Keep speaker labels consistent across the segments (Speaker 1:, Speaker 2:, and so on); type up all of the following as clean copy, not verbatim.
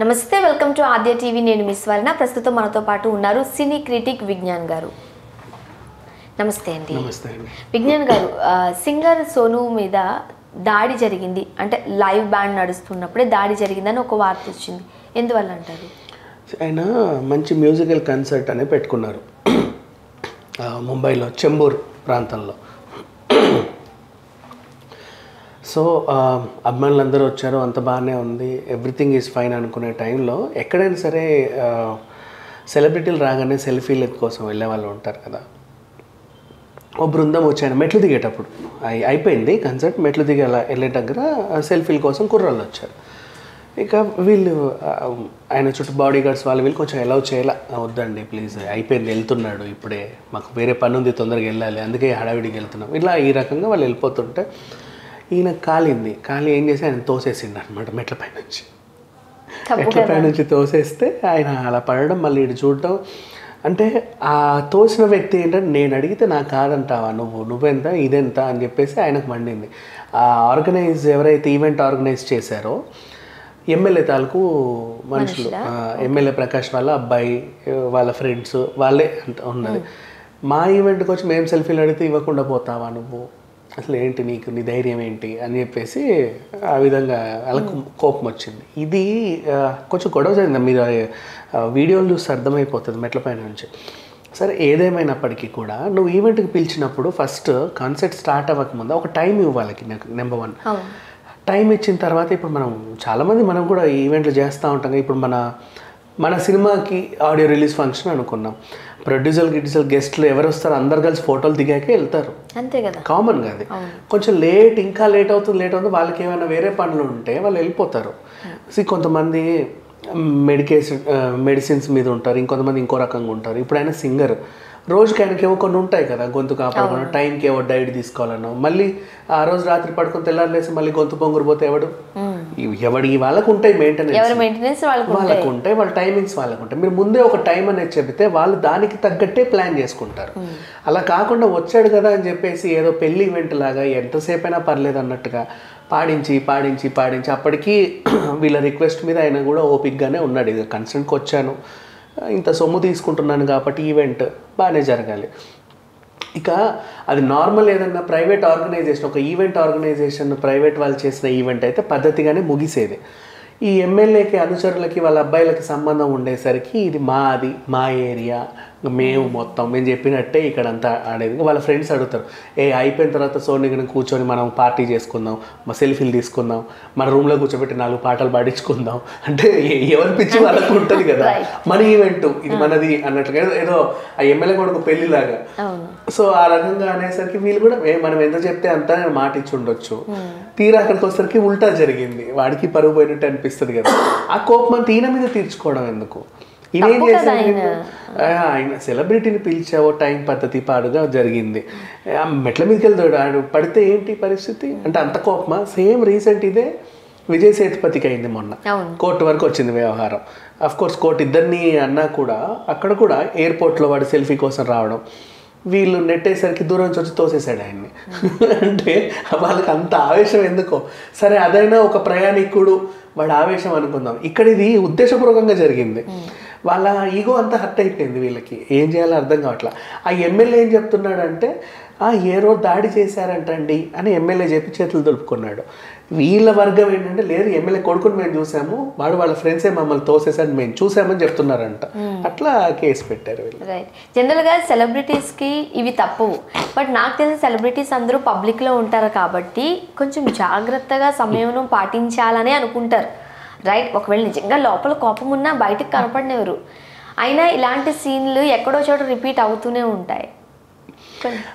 Speaker 1: నమస్తే, welcome to Aadya TV. నేను miss వర్ణ. ప్రస్తుతం మనతో పాటు ఉన్నారు సినీ క్రిటిక్ విజ్ఞాన్ గారు. నమస్తే అండి. విజ్ఞాన్ గారు, సింగర్ సోను మీద దాడి జరిగింది అంటే లైవ్ బ్యాండ్ నడుస్తున్నప్పుడే దాడి జరిగిందని ఒక వార్త వచ్చింది. ఎందువల్ల అంటారు?
Speaker 2: ఆయన మంచి మ్యూజికల్ కన్సర్ట్ అనే పెట్టుకున్నారు ముంబైలో చెంబూర్ ప్రాంతంలో. సో అభిమానులందరూ వచ్చారు, అంత బాగానే ఉంది, ఎవ్రీథింగ్ ఈజ్ ఫైన్ అనుకునే టైంలో ఎక్కడైనా సరే సెలబ్రిటీలు రాగానే సెల్ఫీల కోసం వెళ్ళే వాళ్ళు ఉంటారు కదా. ఓ బృందం వచ్చాయన మెట్లు దిగేటప్పుడు అయిపోయింది కన్సర్ట్, మెట్లు దిగి అలా వెళ్ళే దగ్గర సెల్ఫీల కోసం కుర్రాళ్ళు వచ్చారు. ఇక వీళ్ళు ఆయన చుట్టూ బాడీ గార్డ్స్ వీళ్ళు కొంచెం అలౌ చేయాల, వద్దండి ప్లీజ్ అయిపోయింది, వెళ్తున్నాడు ఇప్పుడే, మాకు వేరే పని ఉంది, తొందరగా వెళ్ళాలి, అందుకే హడావిడికి వెళ్తున్నాం, ఇలా ఈ రకంగా వాళ్ళు వెళ్ళిపోతుంటే ఈయన కాలి ఏం చేసి ఆయన తోసేసిండు అనమాట మెట్లపై నుంచి తోసేస్తే ఆయన అలా పడడం, మళ్ళీ ఇటు చూడడం. అంటే ఆ తోసిన వ్యక్తి ఏంటంటే నేను అడిగితే నాకు కాదంటావా నువ్వెంత ఇదెంత అని చెప్పేసి ఆయనకు మండింది. ఆ ఎవరైతే ఈవెంట్ ఆర్గనైజ్ చేశారో ఎమ్మెల్యే తాలూకు మనుషులు, ఎమ్మెల్యే ప్రకాష్ వాళ్ళ అబ్బాయి, వాళ్ళ ఫ్రెండ్స్ వాళ్ళే ఉన్నది. మా ఈవెంట్కి వచ్చి మేము సెల్ఫీలు అడిగితే ఇవ్వకుండా పోతావా నువ్వు, అసలు ఏంటి నీ ధైర్యం ఏంటి అని చెప్పేసి ఆ విధంగా వాళ్ళకు కోపం వచ్చింది. ఇది కొంచెం గొడవ జరిగింది, మీరు వీడియోలు చూస్తే అర్థమైపోతుంది మెట్లపై నుంచి. సరే ఏదేమైనప్పటికీ కూడా నువ్వు ఈవెంట్కి పిలిచినప్పుడు ఫస్ట్ కాన్సర్ట్ స్టార్ట్ అవ్వకముందు ఒక టైం ఇవ్వాలి. నెంబర్ 1 టైం ఇచ్చిన తర్వాత, ఇప్పుడు చాలామంది మనం కూడా ఈవెంట్లు చేస్తూ ఉంటాం. ఇప్పుడు మన సినిమాకి ఆడియో రిలీజ్ ఫంక్షన్ అనుకున్నాం, ప్రొడ్యూసర్ గెస్ట్లు ఎవరు వస్తారు, అందరు కలిసి ఫోటోలు దిగాకే వెళ్తారు, అంతే కదా, కామన్గా. అది కొంచెం ఇంకా లేట్ అవుతుంది, వాళ్ళకి ఏమైనా వేరే పనులు ఉంటే వాళ్ళు వెళ్ళిపోతారు. కొంతమంది మెడిసిన్స్ మీద ఉంటారు, ఇంకొంతమంది ఇంకో రకంగా ఉంటారు. ఇప్పుడు ఆయన సింగర్, రోజుకి ఆయనకి ఏవో కొన్ని ఉంటాయి కదా, గొంతు కాపాడుకున్న టైంకి ఏవో డైట్ తీసుకోవాలన్నా, మళ్ళీ ఆ రోజు రాత్రి పడుకొని తెల్లారులేసి మళ్ళీ గొంతు పొంగురిపోతే ఎవడి వాళ్ళకు ఉంటాయి, మెయింటెనెన్స్ వాళ్ళకు ఉంటాయి, వాళ్ళ టైమింగ్స్ వాళ్ళకు ఉంటాయి. మీరు ముందే ఒక టైం అనేది చెబితే వాళ్ళు దానికి తగ్గట్టే ప్లాన్ చేసుకుంటారు. అలా కాకుండా వచ్చాడు కదా అని చెప్పేసి ఏదో పెళ్లి ఈవెంట్ లాగా ఎంతసేపు అయినా పర్లేదు అన్నట్టుగా పాడించి అప్పటికి వీళ్ళ రిక్వెస్ట్ మీద ఆయన కూడా ఓపిక్గానే ఉన్నాడు. ఇక కన్సర్ట్కి వచ్చాను, ఇంత సొమ్ము తీసుకుంటున్నాను కాబట్టి ఈవెంట్ బాగానే జరగాలి. ఇక అది నార్మల్ ఏదన్నా ప్రైవేట్ ఆర్గనైజేషన్, ఒక ఈవెంట్ ఆర్గనైజేషన్ ప్రైవేట్ వాళ్ళు చేసిన ఈవెంట్ అయితే పద్ధతిగానే ముగిసేది. ఈ ఎమ్మెల్యేకి అనుచరులకి వాళ్ళ అబ్బాయిలకి సంబంధం ఉండేసరికి ఇది మా ఏరియా, మేము చెప్పినట్టే ఇక్కడంతా ఆడేది. వాళ్ళ ఫ్రెండ్స్ అడుగుతారు, అయిపోయిన తర్వాత సోనిగా కూర్చొని మనం పార్టీ చేసుకుందాం, మా సెల్ఫీలు తీసుకుందాం, మన రూమ్లో కూర్చోబెట్టి 4 పాటలు పాడించుకుందాం అంటే ఎవరి పిచ్చి వాళ్ళకు ఉంటుంది కదా. మన ఈవెంట్ ఇది మనది అన్నట్లుగా ఏదో ఆ ఎమ్మెల్యే కొడుకు పెళ్లిలాగా. సో ఆ రకంగా అనేసరికి వీళ్ళు కూడా మనం ఎంత చెప్తే అంతా మాట ఇచ్చి ఉండొచ్చు, తీరా అక్కడికి వచ్చేసరికి ఉల్టా జరిగింది, వాడికి పరుగు పోయినట్టు అనిపిస్తుంది కదా. ఆ కోపం అంతా ఈయన మీద తీర్చుకోవడం ఎందుకు? ఈయనేం చేశాడు, ఆయన సెలబ్రిటీని పిలిచావో టైం పద్ధతి పాడుగా జరిగింది, మెట్ల మీదకి వెళ్తాడు, పడితే ఏంటి పరిస్థితి అంటే అంత కోపమా? సేమ్ రీసెంట్ ఇదే విజయ్ సేతుపతికి అయింది మొన్న, కోర్టు వరకు వచ్చింది వ్యవహారం. అఫ్కోర్స్ కోర్టు ఇద్దరిని అన్నా కూడా అక్కడ కూడా ఎయిర్పోర్ట్లో వాడు సెల్ఫీ కోసం రావడం, వీళ్ళు నెట్టేసరికి దూరం నుంచి వచ్చి తోసేశాడు ఆయన్ని. అంటే వాళ్ళకి అంత ఆవేశం ఎందుకో. సరే అదైనా ఒక ప్రయాణికుడు వాడు ఆవేశం అనుకుందాం, ఇక్కడ ఇది ఉద్దేశపూర్వకంగా జరిగింది. వాళ్ళ ఈగో అంతా హర్ట్ అయిపోయింది, వీళ్ళకి ఏం చేయాలో అర్థం కావట్లా. ఆ ఎమ్మెల్యే ఏం చెప్తున్నాడంటే ఏ రోజు దాడి చేశారంటండి అని ఎమ్మెల్యే చెప్పి చేతులు దులుపుకున్నాడు. వీళ్ళ వర్గం ఏంటంటే లేదు, ఎమ్మెల్యే కొడుకుని మేము చూసాము, వాళ్ళ ఫ్రెండ్సే మమ్మల్ని తోసేసాడు మేము చూసామని చెప్తున్నారంట. అట్లా కేసు పెట్టారు వీళ్ళు.
Speaker 1: రైట్. జనరల్గా సెలబ్రిటీస్కి ఇవి తప్పు, బట్ నాకు తెలిసి సెలబ్రిటీస్ అందరూ పబ్లిక్లో ఉంటారు కాబట్టి కొంచెం జాగ్రత్తగా సమయం పాటించాలని అనుకుంటారు. రైట్. ఒకవేళ నిజంగా లోపల కోపం ఉన్నా బయటకు కనపడినెవరు, అయినా ఇలాంటి సీన్లు ఎక్కడో చోట రిపీట్ అవుతూనే ఉంటాయి.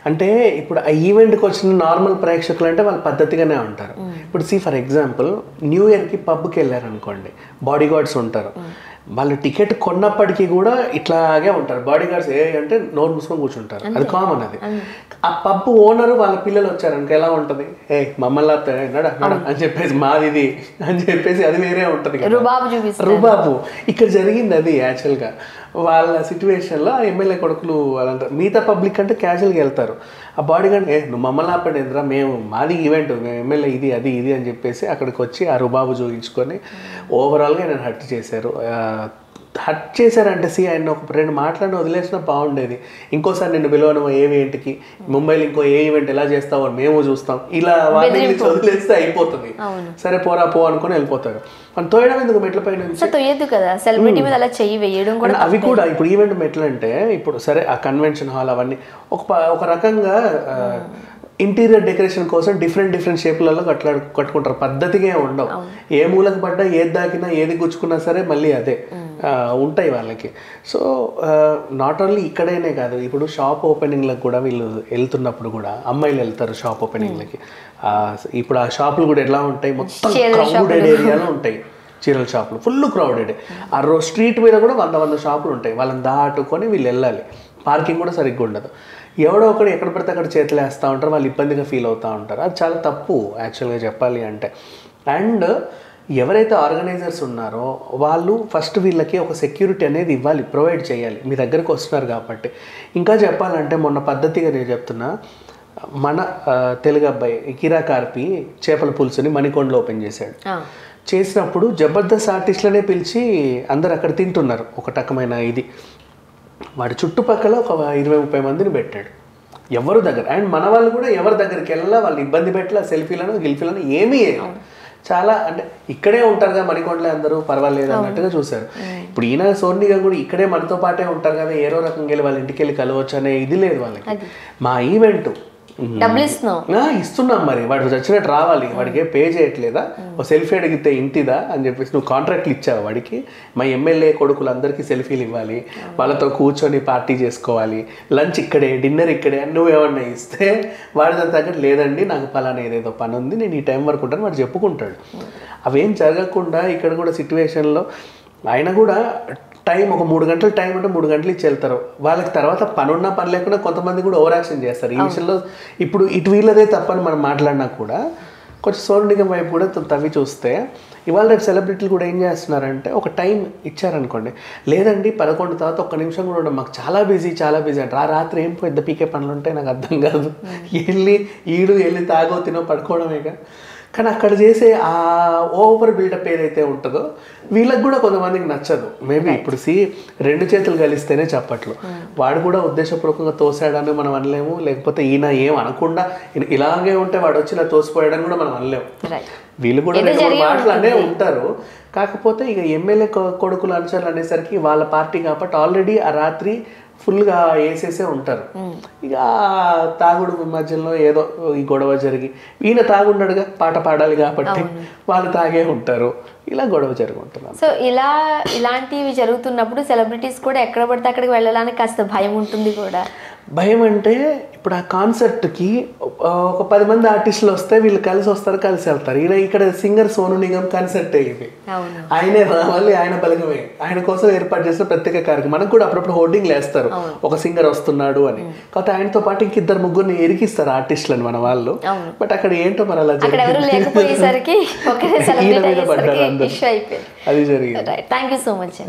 Speaker 2: అంటే ఇప్పుడు ఆ ఈవెంట్కి వచ్చిన నార్మల్ ప్రేక్షకులు అంటే వాళ్ళు పద్ధతిగానే ఉంటారు. ఇప్పుడు ఫర్ ఎగ్జాంపుల్ న్యూ ఇయర్కి పబ్కి వెళ్ళారు అనుకోండి, బాడీ గార్డ్స్ ఉంటారు, వాళ్ళు టికెట్ కొన్నప్పటికీ కూడా ఇట్లాగే ఉంటారు. బాడీ గార్డ్స్ అంటే నోరు మూసుకొని కూర్చుంటారు, అది కామన్. అది ఆ పబ్ ఓనర్ వాళ్ళ పిల్లలు వచ్చారనుకో ఎలా ఉంటుంది, మమ్మల్ని నడ అని చెప్పేసి మాది అని చెప్పేసి అది వేరే ఉంటుంది, రుబాబు. ఇక్కడ జరిగింది అది యాక్చువల్గా. వాళ్ళ సిచ్యువేషన్లో ఆ ఎమ్మెల్యే కొడుకులు వాళ్ళంటారు, మిగతా పబ్లిక్ అంటే క్యాజువల్గా వెళ్తారు. ఆ బాడీ గార్డ్ నువ్వు మమ్మల్ని ఆపండిరా, మేము మాది ఈవెంట్, మేము ఎమ్మెల్యే ఇది అది ఇది అని చెప్పేసి అక్కడికి వచ్చి ఆ రుబాబు చూపించుకొని ఓవరాల్గా నేను హర్ట్ చేశారు. హర్ట్ చేశారంటే ఆయన ఒక 2 మాటలను వదిలేసినా బాగుండేది. ఇంకోసారి నిన్ను పిలవను ఈవెంట్కి, ముంబైలో ఇంకో ఏ ఈవెంట్ ఎలా చేస్తావో మేము చూస్తాం, ఇలా వాళ్ళని వదిలేస్తే అయిపోతుంది. సరే పోరా పో అనుకుని వెళ్ళిపోతారు. మనం తోయడం ఎందుకు మెట్ల పై నుంచి?
Speaker 1: తోయద్దు కదా, సెలబ్రిటీ మీద అలా చెయ్యి వేయడం కూడా.
Speaker 2: అవి కూడా ఇప్పుడు ఈవెంట్ మెట్లు అంటే ఇప్పుడు సరే ఆ కన్వెన్షన్ హాల్ అవన్నీ ఒక రకంగా ఇంటీరియర్ డెకరేషన్ కోసం డిఫరెంట్ షేప్లలో కట్టుకుంటారు, పద్ధతిగా ఉండవు. ఏ మూలకు పడ్డా ఏది దాకినా ఏది గుచ్చుకున్నా సరే మళ్ళీ అదే ఉంటాయి వాళ్ళకి. సో నాట్ ఓన్లీ ఇక్కడైనే కాదు, ఇప్పుడు షాప్ ఓపెనింగ్లకు కూడా వీళ్ళు వెళ్తున్నప్పుడు కూడా అమ్మాయిలు వెళ్తారు షాప్ ఓపెనింగ్లకి. ఇప్పుడు ఆ షాపులు కూడా ఎలా ఉంటాయి, మొత్తం క్రౌడెడ్ ఏరియాలో ఉంటాయి చీరల షాపులు, ఫుల్ క్రౌడెడ్. ఆ స్ట్రీట్ మీద కూడా 100 షాపులు ఉంటాయి, వాళ్ళని దాటుకొని వీళ్ళు వెళ్ళాలి. పార్కింగ్ కూడా సరిగ్గా ఉండదు. ఎవడో ఒకడు ఎక్కడ పడితే అక్కడ చేతులు వేస్తూ ఉంటారు, వాళ్ళు ఇబ్బందిగా ఫీల్ అవుతూ ఉంటారు. అది చాలా తప్పు యాక్చువల్గా చెప్పాలి అంటే. అండ్ ఎవరైతే ఆర్గనైజర్స్ ఉన్నారో వాళ్ళు ఫస్ట్ వీళ్ళకి ఒక సెక్యూరిటీ అనేది ఇవ్వాలి, ప్రొవైడ్ చేయాలి. మీ దగ్గరకు వస్తున్నారు కాబట్టి. ఇంకా చెప్పాలంటే మొన్న పద్ధతిగా నేను చెప్తున్నా, మన తెలుగు అబ్బాయి కిరా కార్పి చేపల పులుసుని మణికొండలో ఓపెన్ చేశాడు. చేసినప్పుడు జబర్దస్త్ ఆర్టిస్టులనే పిలిచి అందరు అక్కడ తింటున్నారు ఒక రకమైన ఇది. వాడి చుట్టుపక్కల ఒక 20-30 మందిని పెట్టాడు, ఎవరు దగ్గర. అండ్ మన వాళ్ళు కూడా ఎవరి దగ్గరికి వెళ్ళా వాళ్ళు ఇబ్బంది పెట్టలే, సెల్ఫీలను గిల్ఫీలను ఏమీ చాలా అంటే ఇక్కడే ఉంటారుగా మణికొండలే అందరూ పర్వాలేదు అన్నట్టుగా చూశారు. ఇప్పుడు ఈయన సోనిగా కూడా ఇక్కడే మనతో పాటే ఉంటారు కదా, ఏరో రకంగా వెళ్ళి వాళ్ళ ఇంటికి వెళ్ళి కలవచ్చు అనే ఇది లేదు వాళ్ళకి. మా ఈవెంట్ ఇస్తున్నాం, మరి వాడు చచ్చినట్టు రావాలి, వాడికి పే చేయట్లేదా, ఓ సెల్ఫీ అడిగితే ఇంటిదా అని చెప్పేసి నువ్వు కాంట్రాక్ట్లు ఇచ్చావు వాడికి. మా ఎమ్మెల్యే కొడుకులు అందరికీ సెల్ఫీలు ఇవ్వాలి, వాళ్ళతో కూర్చొని పార్టీ చేసుకోవాలి, లంచ్ ఇక్కడే, డిన్నర్ ఇక్కడే అని నువ్వేమన్నా ఇస్తే వాడి దాని తగ్గట్టు లేదండి నాకు పలానా ఏదేదో పని ఉంది, నేను ఈ టైం వరకు ఉంటాను వాడు చెప్పుకుంటాడు. అవేం జరగకుండా ఇక్కడ కూడా సిచ్యువేషన్లో ఆయన కూడా టైం ఒక 3 గంటలు టైం అంటే 3 గంటలు ఇచ్చి వెళ్తారు. వాళ్ళకి తర్వాత పనున్నా పని లేకుండా కొంతమంది కూడా ఓవర్ యాక్షన్ చేస్తారు ఈ విషయంలో. ఇప్పుడు ఇటు వీళ్ళదే తప్పని మనం మాట్లాడినా కూడా కొంచెం సోను నిగం వైపు కూడా తవ్వి చూస్తే ఇవాళ రేపు సెలబ్రిటీలు కూడా ఏం చేస్తున్నారంటే ఒక టైం ఇచ్చారనుకోండి, లేదండి 11 తర్వాత 1 నిమిషం కూడా ఉండదు, మాకు చాలా బిజీ అంటారు. ఆ రాత్రి ఏం పెద్ద పీకే పనులు ఉంటాయి నాకు అర్థం కాదు, వెళ్ళి తాగో తినో పడుకోవడమేగా. కానీ అక్కడ చేసే ఆ ఓవర్ బిల్డప్ ఏదైతే ఉంటుందో వీళ్ళకి కూడా కొంతమందికి నచ్చదు. మేబీ ఇప్పుడు 2 చేతులు కలిస్తేనే చప్పట్లు. వాడు కూడా ఉద్దేశపూర్వకంగా తోసాడని మనం అనలేము, లేకపోతే ఈయన ఏం అనకుండా ఇలాగే ఉంటే వాడు వచ్చి ఇలా తోసిపోయాడని కూడా మనం అనలేము. వీళ్ళు కూడా 2 మాటలు అనే ఉంటారు. కాకపోతే ఇక ఎమ్మెల్యే కొడుకులు అనుచరులు అనేసరికి వాళ్ళ పార్టీ కాబట్టి ఆల్రెడీ ఆ రాత్రి ఫుల్గా వేసేసే ఉంటారు. ఇక తాగుడు మధ్యలో ఏదో ఈ గొడవ జరిగి ఈయన తాగుండడుగా పాట పాడాలి కాబట్టి వాళ్ళు తాగే ఉంటారు, ఇలా గొడవ జరుగుతుంటుంది.
Speaker 1: సో ఇలాంటివి జరుగుతున్నప్పుడు సెలబ్రిటీస్ కూడా ఎక్కడ పడితే అక్కడికి వెళ్ళడానికి కాస్త భయం ఉంటుంది కూడా.
Speaker 2: భయం అంటే ఇప్పుడు ఆ కాన్సర్ట్కి ఒక 10 మంది ఆర్టిస్టులు వస్తే వీళ్ళు కలిసి వస్తారు, కలిసి వెళ్తారు. ఇక్కడ సింగర్ సోను నిగం కాన్సర్ట్ ఇది, ఆయనే రావాలి, ఆయన బలగమే, ఆయన కోసం ఏర్పాటు చేసిన ప్రత్యేక కార్యక్రమం. మనకు కూడా అప్పుడప్పుడు హోర్డింగ్లు వేస్తారు ఒక సింగర్ వస్తున్నాడు అని. కాకపోతే ఆయనతో పాటు ఇంక 2-3 ఇరికిస్తారు ఆర్టిస్టులని మన వాళ్ళు. బట్ అక్కడ ఏంటో మరి అలా
Speaker 1: జరిగింది,
Speaker 2: పడ్డారు అందరూ, అది జరిగింది.
Speaker 1: Thank you so much.